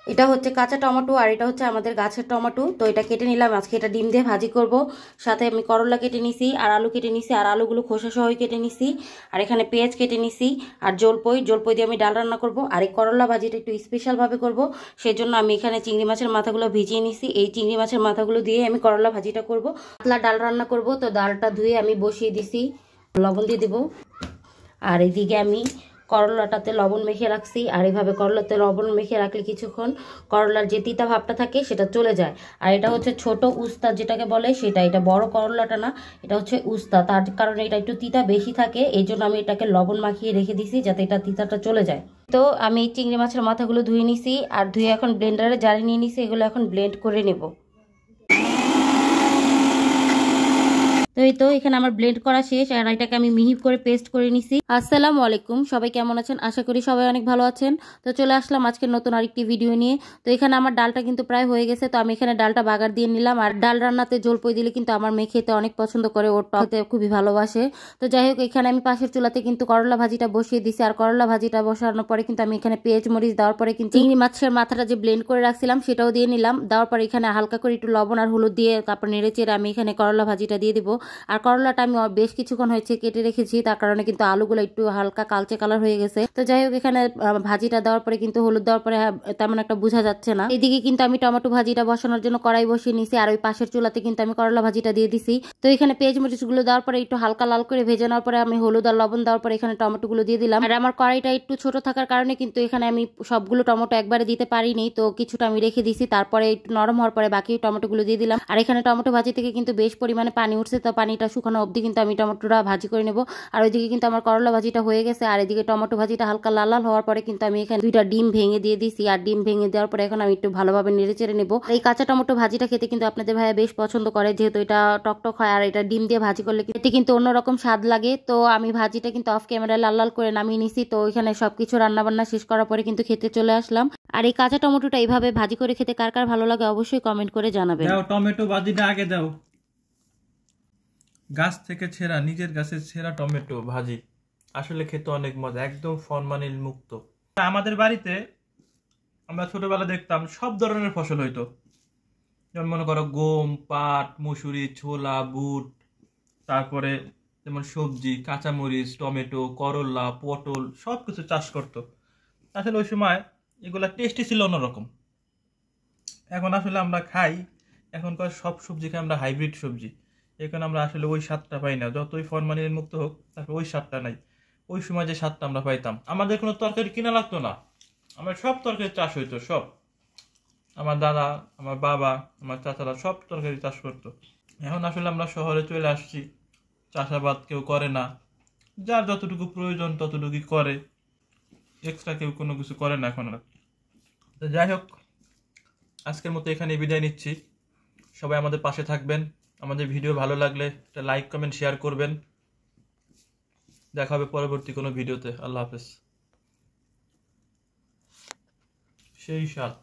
এটা হচ্ছে কাঁচা টমেটো আর এটা হচ্ছে আমাদের গাছের টমেটো। তো এটা কেটে নিলাম, আজকে এটা ডিম দিয়ে ভাজি করব। সাথে আমি করলা কেটে নিছি আর আলু কেটে নিছি, আর আলুগুলো খোসা সহই কেটে নিছি। আর এখানে পেঁয়াজ কেটে নিছি আর জলপই দিয়ে আমি ডাল রান্না করব। আর এই করলা ভাজিটা একটু স্পেশাল ভাবে করব, সেই জন্য আমি এখানে চিংড়ি মাছের মাথাগুলো ভিজিয়ে নিছি। এই চিংড়ি মাছের মাথাগুলো দিয়ে আমি করলা ভাজিটা করব। পাতলা ডাল রান্না করব। তো ডালটা ধুয়ে আমি বসিয়ে দিছি, লবণ দিয়ে দিব। আর এদিকে আমি করলাটাতে লবণ মেখে রাখছি। আর এইভাবে করলাতে লবণ মেখে রাখলে কিছুক্ষণ করলার যে তিতা ভাবটা থাকে সেটা চলে যায়। আর এটা হচ্ছে ছোট উস্তা যেটাকে বলে সেটা, এটা বড় করলাটা না, এটা হচ্ছে উস্তা। তার কারণে এটা একটু তিতা বেশি থাকে, এই জন্য আমি এটাকে লবণ মাখিয়ে রেখে দিছি যাতে এটা তিতাটা চলে যায়। তো আমি চিংড়ি মাছের মাথাগুলো ধুয়ে নিছি আর ধুয়ে এখন ব্লেন্ডারে জারি নিয়ে নিছি, এগুলো এখন ব্লেন্ড করে নেব। তো এই তো এখানে আমার ব্লেন্ড করা শেষ আর এটাকে আমি মিহি করে পেস্ট করে নিছি। আসসালামু আলাইকুম, সবাই কেমন আছেন? আশা করি সবাই অনেক ভালো আছেন। তো চলে আসলাম আজকে নতুন আরেকটি ভিডিও নিয়ে। তো এখানে আমার ডালটা কিন্তু প্রায় হয়ে গেছে, তো আমি এখানে ডালটা বাগার দিয়ে নিলাম। আর ডাল রান্নাতে জলপই দিলে কিন্তু আমার মেয়ে খেতে অনেক পছন্দ করে, ওর টকতে খুবই ভালোবাসে। তো যাই হোক, এখানে আমি পাশের চুলাতে কিন্তু করলা ভাজিটা বসিয়ে দিছি। আর করলা ভাজিটা বসানোর পরে কিন্তু আমি এখানে পেঁয়াজ মরিচ দেওয়ার পরে কিন্তু চিংড়ি মাছের মাথাটা যে ব্লেন্ড করে রাখছিলাম সেটাও দিয়ে নিলাম। দেওয়ার পরে এখানে হালকা করে একটু লবণ আর হলুদ দিয়ে তারপর নেড়ে চেড়ে আমি এখানে করলা ভাজিটা দিয়ে দিব। আর করলাটা আমি বেশ কিছুক্ষণ হয়েছে কেটে রেখেছি, তার কারণে কিন্তু আলুগুলো একটু হালকা কালচে কালার হয়ে গেছে। তো যাই হোক, এখানে ভাজিটা দেওয়ার পরে কিন্তু হলুদ দেওয়ার পরে তেমন একটা বোঝা যাচ্ছে না। এদিকে কিন্তু আমি টমেটো ভাজিটা বসানোর জন্য কড়াই বসিয়ে নিছি, আর ওই পাশের চুলাতে কিন্তু আমি করলা ভাজিটা দিয়ে দিছি। তো এখানে পেঁয়াজ মরিচ গুলো দেওয়ার পরে একটু হালকা লাল করে ভেজে নেওয়ার পরে আমি হলুদ আর লবণ দেওয়ার পরে এখানে টমেটো গুলো দিয়ে দিলাম। আর আমার কড়াইটা একটু ছোট থাকার কারণে কিন্তু এখানে আমি সবগুলো টমেটো একবারে দিতে পারিনি, তো কিছুটা আমি রেখে দিছি। তারপরে একটু নরম হওয়ার পরে বাকি টমেটো গুলো দিয়ে দিলাম। আর এখানে টমেটো ভাজি থেকে কিন্তু বেশ পরিমাণে পানি উঠছে, তো পানিটা শুকানো অবধি কিন্তু আমি টমেটোটা ভাজি করে নেব। আর ওইদিকে কিন্তু আমার করলা ভাজিটা হয়ে গেছে। আর এদিকে টমেটো ভাজিটা হালকা লাল লাল হওয়ার পরে কিন্তু আমি এখানে দুইটা ডিম ভেঙে দিয়ে দিছি। আর ডিম ভেঙে দেওয়ার পরে এখন আমি একটু ভালোভাবে নেড়ে চেড়ে নেবো। এই কাঁচা টমেটো ভাজিটা খেতে কিন্তু আপনাদের ভাইয়া বেশ পছন্দ করে, যেহেতু এটা টকটক হয়। আর এটা ডিম দিয়ে ভাজি করলে এটি কিন্তু অন্যরকম স্বাদ লাগে। তো আমি ভাজিটা কিন্তু অফ ক্যামেরায় লাল লাল করে নামিয়ে নিছি। তো এখানে সবকিছু রান্না বান্না শেষ করার পরে কিন্তু খেতে চলে আসলাম। আর এই কাঁচা টমেটোটা এইভাবে ভাজি করে খেতে কার কার ভালো লাগে অবশ্যই কমেন্ট করে জানাবেন। দাও টমেটো ভাজিটা আগে দাও। গাছ থেকে ছেঁড়া, নিজের গাছের ছেঁড়া টমেটো ভাজি আসলে খেতে অনেক মজা, একদম ফরমালিন মুক্ত। আমাদের বাড়িতে আমরা ছোটবেলা দেখতাম সব ধরনের ফসল হইতো, যেমন মনে করো গম, পাট, মসুরি, ছোলা, বুট, তারপরে যেমন সবজি, কাঁচামরিচ, টমেটো, করলা, পটল সবকিছু চাষ করতো। আসলে ওই সময় এগুলা টেস্টি ছিল অন্যরকম। এখন আসলে আমরা খাই, এখনকার সব সবজি খাই আমরা হাইব্রিড সবজি, এখন আমরা আসলে ওই স্বাদটা পাই না। যতই ফরমালিন মুক্ত হোক, তারপর ওই স্বাদটা নাই। ওই সময় যে স্বাদটা আমরা পাইতাম, আমাদের কোনো তরকারি কিনা লাগতো না, আমার সব তরকারি চাষ হইতো। সব আমার দাদা, আমার বাবা, আমার চাচারা সব তরকারি চাষ করতো। এখন আসলে আমরা শহরে চলে আসছি, চাষাবাদ কেউ করে না, যার যতটুকু প্রয়োজন ততটুকুই করে, এক্সট্রা কেউ কোনো কিছু করে না এখন আর। তো যাই হোক, আজকের মতো এখানে বিদায় নিচ্ছি। সবাই আমাদের পাশে থাকবেন, আমাদের ভিডিও ভালো লাগলে একটা লাইক কমেন্ট শেয়ার করবেন। দেখা হবে পরবর্তী কোনো ভিডিওতে। আল্লাহ হাফেজ। সেই সাথ।